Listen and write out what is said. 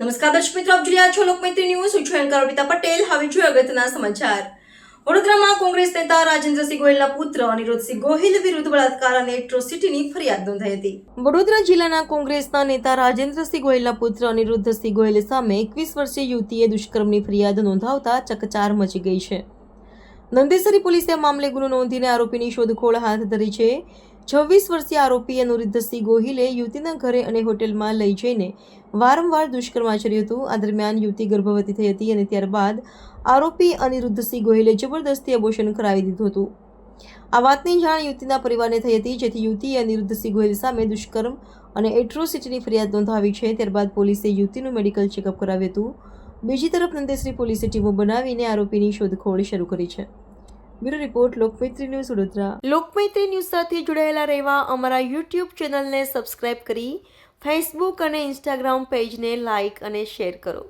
નમસ્કાર દર્શક મિત્રો, આપ જોઈ રહ્યા છો લોકમૈત્રી ન્યૂઝ. હું છું એન્કર અર્પિતા પટેલ. હવે જોઈએ અગત્યના સમાચાર. વડોદરામાં કોંગ્રેસ નેતા રાજેન્દ્રસિંહ ગોહિલના પુત્ર અનિરુદ્ધસિંહ ગોહિલ વિરુદ્ધ બળાત્કાર અને એટ્રોસિટીની ફરિયાદ નોંધાઈ હતી. વડોદરા જિલ્લાના કોંગ્રેસના નેતા રાજેન્દ્રસિંહ ગોહિલના પુત્ર અનિરુદ્ધસિંહ ગોહિલ સામે 21 વર્ષીય યુવતીએ દુષ્કર્મની ફરિયાદ નોંધાવતા ચકચાર મચી ગઈ છે. નંદેસરી પોલીસે આ મામલે ગુનો નોંધીને આરોપીની શોધખોળ હાથ ધરી છે. 26 વર્ષીય આરોપી અનિરુદ્ધસિંહ ગોહિલે યુવતીના ઘરે અને હોટેલમાં લઈ જઈને વારંવાર દુષ્કર્મ આચર્યું હતું. આ દરમિયાન યુવતી ગર્ભવતી થઈ હતી અને ત્યારબાદ આરોપી અનિરુદ્ધસિંહ ગોહિલે જબરદસ્તી અબોર્શન કરાવી દીધું હતું. આ વાતની જાણ યુવતીના પરિવારને થઈ હતી, જેથી યુવતીએ અનિરુદ્ધસિંહ ગોહિલ સામે દુષ્કર્મ અને એટ્રોસિટીની ફરિયાદ નોંધાવી છે. ત્યારબાદ પોલીસે યુવતીનું મેડિકલ ચેકઅપ કરાવ્યું હતું. બીજી તરફ નંદેસરી પોલીસે ટીમો બનાવીને આરોપીની શોધખોળ શરૂ કરી છે. Bureau report, Lokmaitri news, Vadodara. Lokmaitri news સાથે જોડાયેલા રહેવા અમારા યુટ્યુબ ચેનલને સબસ્ક્રાઇબ કરી ફેસબુક અને ઇન્સ્ટાગ્રામ પેજને લાઇક અને શેર કરો.